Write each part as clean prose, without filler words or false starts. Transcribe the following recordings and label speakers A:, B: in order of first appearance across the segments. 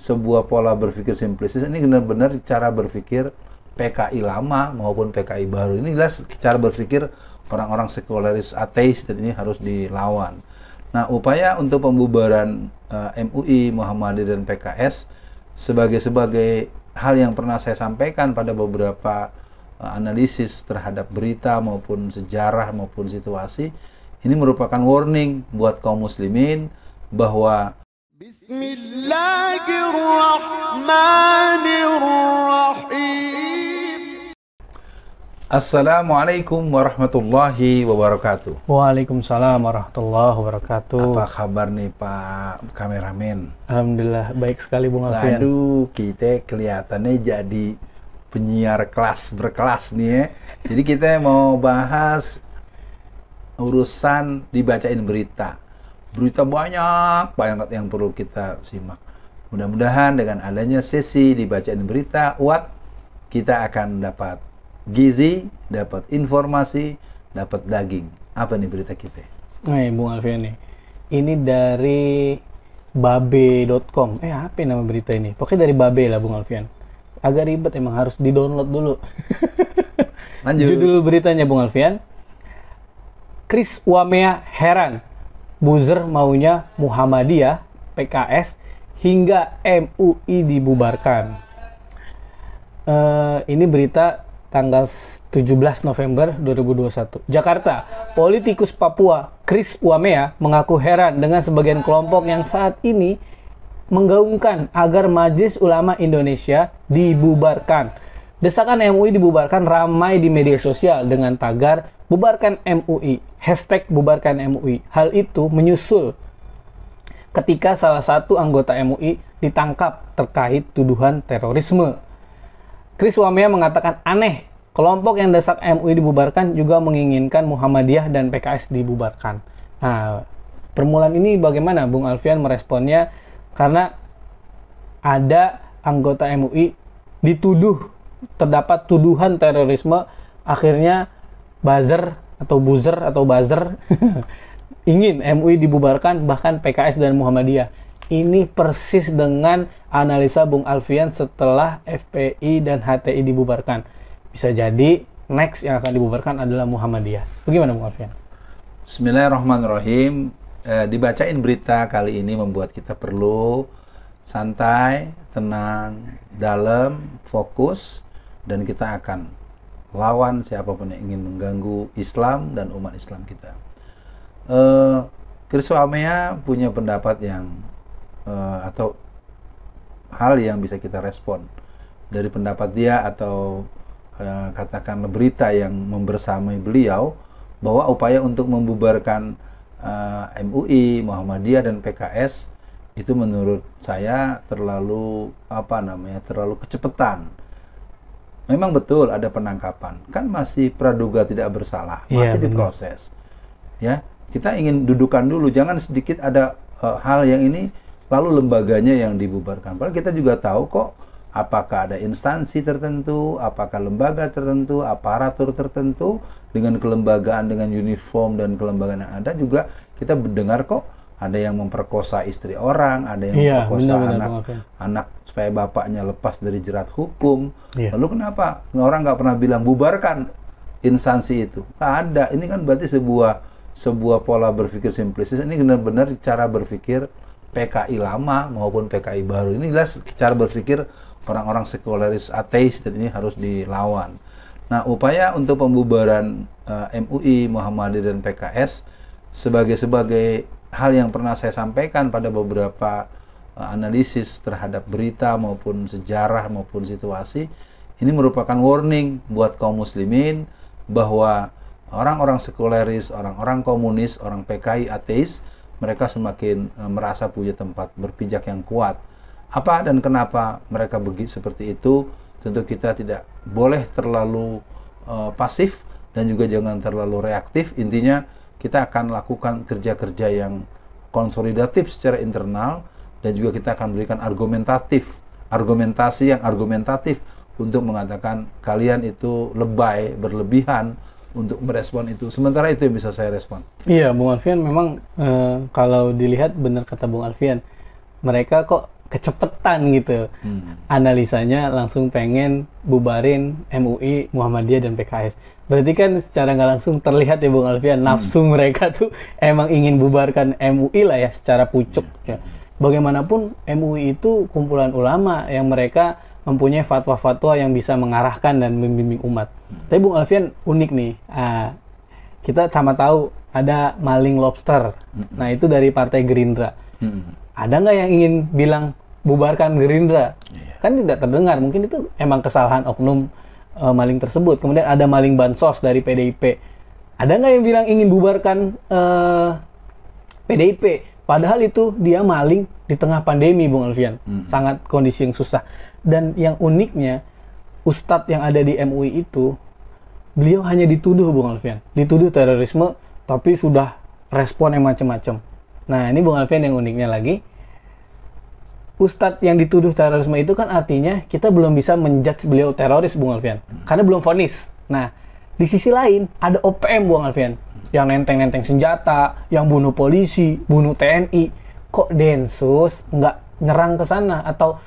A: sebuah pola berpikir simplistis. Ini benar-benar cara berpikir PKI lama maupun PKI baru. Ini jelas cara berpikir orang-orang sekuleris ateis, dan ini harus dilawan. Nah, upaya untuk pembubaran MUI, Muhammadiyah, dan PKS sebagai hal yang pernah saya sampaikan pada beberapa analisis terhadap berita maupun sejarah maupun situasi, ini merupakan warning buat kaum muslimin bahwa Bismillahirrahmanirrahim. Assalamualaikum warahmatullahi wabarakatuh.
B: Waalaikumsalam warahmatullahi wabarakatuh.
A: Apa kabar nih Pak Kameramen?
B: Alhamdulillah baik sekali Bung Alfian.
A: Aduh, kita kelihatannya jadi penyiar kelas berkelas nih ya. Jadi kita mau bahas urusan dibacain berita. Berita banyak banget yang perlu kita simak. Mudah-mudahan dengan adanya sesi dibacain berita, kita akan dapat gizi, dapat informasi, dapat daging. Apa nih berita kita?
B: Nih Bung Alfian nih. Ini dari babe.com. Apa nama berita ini? Pokoknya dari Babe lah Bung Alfian. Agak ribet emang, harus di-download dulu.
A: Lanjut.
B: Judul beritanya Bung Alfian. Chris Wamea heran. Buzzer maunya Muhammadiyah, PKS, hingga MUI dibubarkan. Ini berita tanggal 17 November 2021. Jakarta, politikus Papua Chris Wamea mengaku heran dengan sebagian kelompok yang saat ini menggaungkan agar Majelis Ulama Indonesia dibubarkan. Desakan MUI dibubarkan ramai di media sosial dengan tagar bubarkan MUI, hashtag bubarkan MUI. Hal itu menyusul ketika salah satu anggota MUI ditangkap terkait tuduhan terorisme. Chris Wamea mengatakan aneh, kelompok yang desak MUI dibubarkan juga menginginkan Muhammadiyah dan PKS dibubarkan. Nah, permulaan ini bagaimana Bung Alfian meresponnya? Karena ada anggota MUI dituduh terdapat tuduhan terorisme, akhirnya buzzer ingin MUI dibubarkan, bahkan PKS dan Muhammadiyah. Ini persis dengan analisa Bung Alfian setelah FPI dan HTI dibubarkan. Bisa jadi next yang akan dibubarkan adalah Muhammadiyah. Bagaimana Bung Alfian?
A: Bismillahirrahmanirrahim. Dibacain berita kali ini membuat kita perlu santai, tenang, dalam, fokus, dan kita akan lawan siapapun yang ingin mengganggu Islam dan umat Islam kita. Chris Wamea punya pendapat yang atau hal yang bisa kita respon dari pendapat dia atau katakanlah berita yang membersamai beliau, bahwa upaya untuk membubarkan MUI, Muhammadiyah, dan PKS itu menurut saya terlalu kecepatan. Memang betul ada penangkapan, kan masih praduga tidak bersalah, masih diproses. Ya, kita ingin dudukan dulu, jangan sedikit ada hal yang ini lalu lembaganya yang dibubarkan. Padahal kita juga tahu kok, apakah ada instansi tertentu, apakah lembaga tertentu, aparatur tertentu dengan kelembagaan, dengan uniform dan kelembagaan yang ada, juga kita mendengar kok ada yang memperkosa istri orang, ada yang memperkosa anak supaya bapaknya lepas dari jerat hukum. Lalu kenapa orang nggak pernah bilang bubarkan instansi itu? Nggak ada. Ini kan berarti sebuah pola berpikir simplistis. Ini benar-benar cara berpikir PKI lama maupun PKI baru. Ini jelas cara berpikir orang-orang sekuleris ateis, dan ini harus dilawan. Nah, upaya untuk pembubaran MUI, Muhammadiyah, dan PKS sebagai hal yang pernah saya sampaikan pada beberapa analisis terhadap berita maupun sejarah maupun situasi, ini merupakan warning buat kaum muslimin bahwa orang-orang sekuleris, orang-orang komunis, orang PKI ateis, mereka semakin merasa punya tempat berpijak yang kuat. Apa dan kenapa mereka begitu seperti itu? Tentu kita tidak boleh terlalu pasif dan juga jangan terlalu reaktif. Intinya kita akan lakukan kerja-kerja yang konsolidatif secara internal, dan juga kita akan berikan argumentasi yang argumentatif untuk mengatakan kalian itu lebay, berlebihan untuk merespon itu. Sementara itu yang bisa saya respon.
B: Iya, Bung Alfian, memang kalau dilihat benar kata Bung Alfian, mereka kok kecepetan gitu. Analisanya langsung pengen bubarin MUI, Muhammadiyah dan PKS. Berarti kan secara nggak langsung terlihat ya Bung Alfian, nafsu mereka tuh emang ingin bubarkan MUI lah ya secara pucuk ya. Bagaimanapun MUI itu kumpulan ulama yang mereka mempunyai fatwa-fatwa yang bisa mengarahkan dan membimbing umat. Tapi Bung Alfian unik nih. Kita sama tahu ada maling lobster. Nah itu dari Partai Gerindra. Ada nggak yang ingin bilang bubarkan Gerindra? Kan tidak terdengar. Mungkin itu emang kesalahan oknum maling tersebut. Kemudian ada maling bansos dari PDIP. Ada nggak yang bilang ingin bubarkan PDIP? Padahal itu dia maling di tengah pandemi, Bung Alfian. Sangat kondisi yang susah. Dan yang uniknya, Ustadz yang ada di MUI itu, beliau hanya dituduh, Bung Alfian. Dituduh terorisme, tapi sudah respon yang macam-macam. Nah, ini Bung Alfian yang uniknya lagi. Ustadz yang dituduh terorisme itu kan artinya kita belum bisa menjudge beliau teroris, Bung Alfian. Karena belum vonis. Nah, di sisi lain, ada OPM, Bung Alfian. Yang nenteng-nenteng senjata, yang bunuh polisi, bunuh TNI. Kok Densus nggak nyerang ke sana atau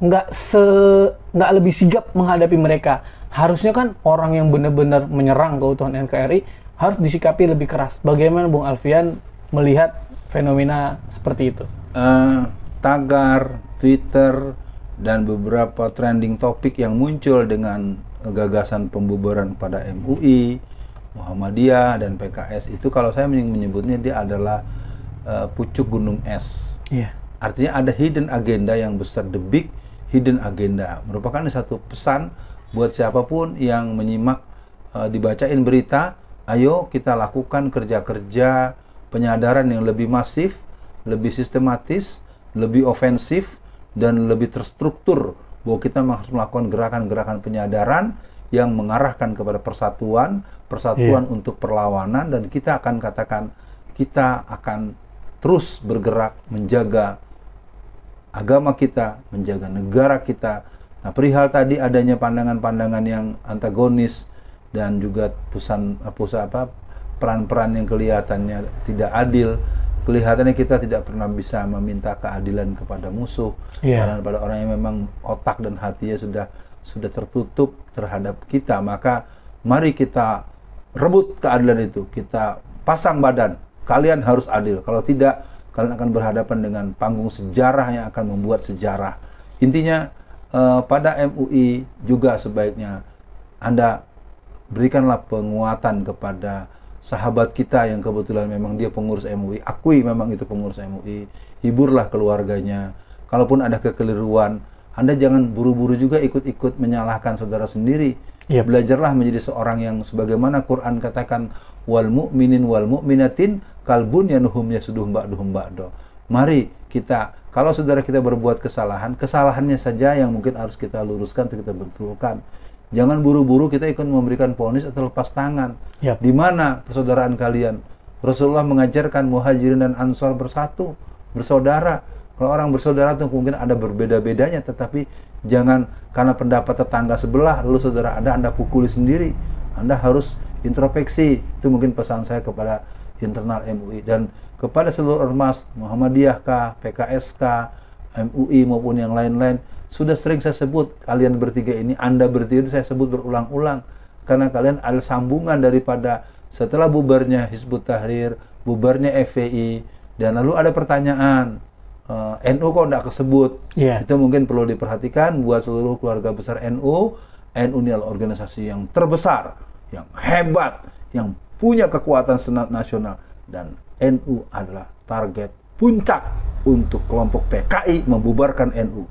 B: nggak lebih sigap menghadapi mereka? Harusnya kan orang yang benar-benar menyerang keutuhan NKRI harus disikapi lebih keras. Bagaimana Bung Alfian melihat fenomena seperti itu?
A: Tagar, Twitter, dan beberapa trending topik yang muncul dengan gagasan pembubaran pada MUI, Muhammadiyah dan PKS itu kalau saya menyebutnya dia adalah pucuk gunung es. Artinya ada hidden agenda yang besar, the big hidden agenda. Merupakan satu pesan buat siapapun yang menyimak dibacain berita, ayo kita lakukan kerja-kerja penyadaran yang lebih masif, lebih sistematis, lebih ofensif, dan lebih terstruktur bahwa kita harus melakukan gerakan-gerakan penyadaran yang mengarahkan kepada persatuan untuk perlawanan, dan kita akan katakan kita akan terus bergerak menjaga agama kita, menjaga negara kita. Nah, perihal tadi adanya pandangan-pandangan yang antagonis dan juga peran-peran yang kelihatannya tidak adil, kelihatannya kita tidak pernah bisa meminta keadilan kepada musuh, karena pada orang yang memang otak dan hatinya sudah tertutup terhadap kita. Maka mari kita rebut keadilan itu, kita pasang badan, kalian harus adil, kalau tidak kalian akan berhadapan dengan panggung sejarah yang akan membuat sejarah. Intinya pada MUI juga sebaiknya Anda berikanlah penguatan kepada sahabat kita yang kebetulan memang dia pengurus MUI, akui memang itu pengurus MUI, hiburlah keluarganya. Kalaupun ada kekeliruan, Anda jangan buru-buru juga ikut-ikut menyalahkan saudara sendiri. Belajarlah menjadi seorang yang sebagaimana Quran katakan, wal mu'minin wal mu'minatin kalbun yanuhum yasuduhum ba'duhum ba'do. Mari kita, kalau saudara kita berbuat kesalahan, kesalahannya saja yang mungkin harus kita luruskan atau kita betulkan. Jangan buru-buru kita ikut memberikan vonis atau lepas tangan. Di mana persaudaraan kalian? Rasulullah mengajarkan Muhajirin dan Ansor bersatu, bersaudara. Kalau orang bersaudara itu mungkin ada berbeda-bedanya, tetapi jangan karena pendapat tetangga sebelah lalu saudara Anda pukuli sendiri. Anda harus introspeksi. Itu mungkin pesan saya kepada internal MUI dan kepada seluruh ormas, Muhammadiyah kah, PKS kah, MUI maupun yang lain-lain. Sudah sering saya sebut, kalian bertiga ini, Anda bertiga itu saya sebut berulang-ulang, karena kalian ada sambungan daripada setelah bubarnya Hizbut Tahrir, bubarnya FPI, dan lalu ada pertanyaan, NU kok tidak kesebut? Itu mungkin perlu diperhatikan buat seluruh keluarga besar NU. NU ini adalah organisasi yang terbesar, yang hebat, yang punya kekuatan senat nasional, dan NU adalah target puncak untuk kelompok PKI membubarkan NU.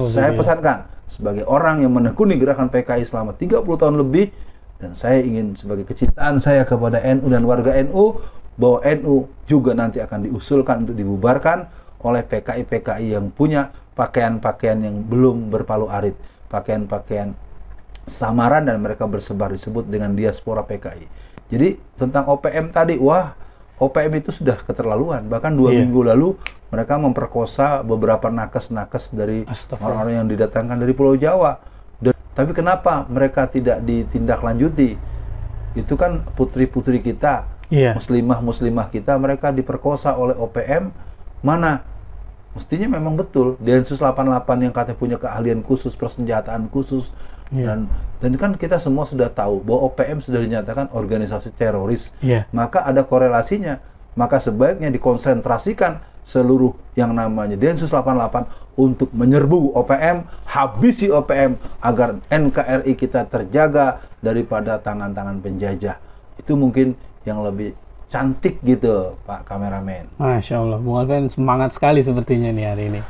A: Saya pesankan sebagai orang yang menekuni gerakan PKI selama 30 tahun lebih, dan saya ingin sebagai kecintaan saya kepada NU dan warga NU, bahwa NU juga nanti akan diusulkan untuk dibubarkan oleh PKI-PKI yang punya pakaian-pakaian yang belum berpalu arit, pakaian-pakaian samaran, dan mereka bersebar disebut dengan diaspora PKI. Jadi tentang OPM tadi, OPM itu sudah keterlaluan. Bahkan 2 minggu lalu mereka memperkosa beberapa nakes-nakes dari orang-orang yang didatangkan dari Pulau Jawa. Tapi kenapa mereka tidak ditindaklanjuti? Itu kan putri-putri kita, muslimah-muslimah kita, mereka diperkosa oleh OPM. Mana mestinya memang betul Densus 88 yang katanya punya keahlian khusus, persenjataan khusus, dan kan kita semua sudah tahu bahwa OPM sudah dinyatakan organisasi teroris. Maka ada korelasinya, maka sebaiknya dikonsentrasikan seluruh yang namanya Densus 88 untuk menyerbu OPM, habisi OPM agar NKRI kita terjaga daripada tangan-tangan penjajah. Itu mungkin yang lebih cantik gitu, Pak kameramen.
B: Masya Allah, Bung Alfian semangat sekali sepertinya nih hari ini.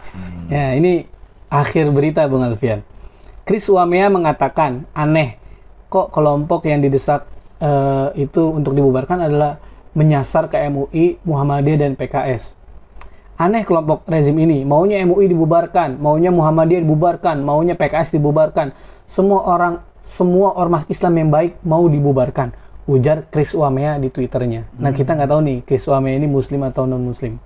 B: Ya, ini akhir berita, Bung Alfian. Chris Uwamea mengatakan, aneh kok kelompok yang didesak itu untuk dibubarkan adalah menyasar ke MUI, Muhammadiyah dan PKS. Aneh kelompok rezim ini, maunya MUI dibubarkan, maunya Muhammadiyah dibubarkan, maunya PKS dibubarkan. Semua ormas Islam yang baik mau dibubarkan, ujar Chris Uwamea di Twitternya. Nah, kita nggak tahu nih Chris Uwamea ini muslim atau non-muslim.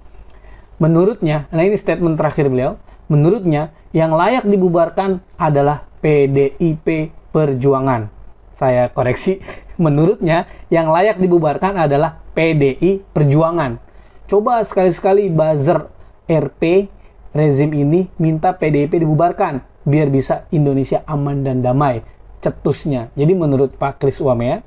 B: Menurutnya, nah ini statement terakhir beliau, menurutnya yang layak dibubarkan adalah PDIP Perjuangan. Saya koreksi, menurutnya yang layak dibubarkan adalah PDI Perjuangan. Coba sekali-sekali buzzer RP rezim ini minta PDIP dibubarkan biar bisa Indonesia aman dan damai, cetusnya. Jadi menurut Pak Chris Uwamea,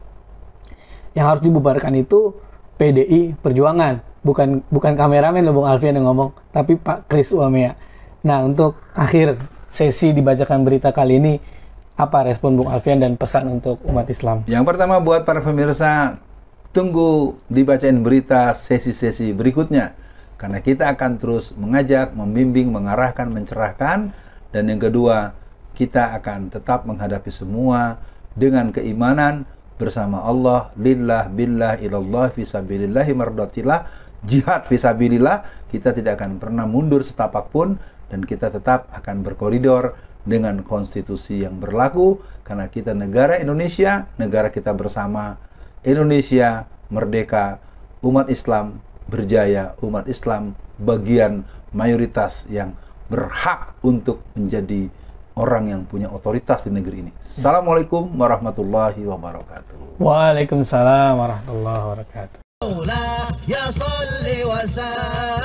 B: yang harus dibubarkan itu PDI Perjuangan, bukan kameramen loh Bung Alfian yang ngomong, tapi Pak Chris Uwamea. Nah, untuk akhir sesi dibacakan berita kali ini, apa respon Bung Alfian dan pesan untuk umat Islam?
A: Yang pertama buat para pemirsa, tunggu dibacain berita sesi-sesi berikutnya, karena kita akan terus mengajak, membimbing, mengarahkan, mencerahkan. Dan yang kedua, kita akan tetap menghadapi semua dengan keimanan bersama Allah, lillah, billah, ilallah, fisabilillahi mardatillah, jihad fisabilillah. Kita tidak akan pernah mundur setapak pun, dan kita tetap akan berkoridor dengan konstitusi yang berlaku, karena kita negara Indonesia, negara kita bersama. Indonesia merdeka, umat Islam berjaya, umat Islam bagian mayoritas yang berhak untuk menjadi orang yang punya otoritas di negeri ini. Assalamualaikum warahmatullahi wabarakatuh.
B: Waalaikumsalam warahmatullahi wabarakatuh.
C: Ya salli wa sallim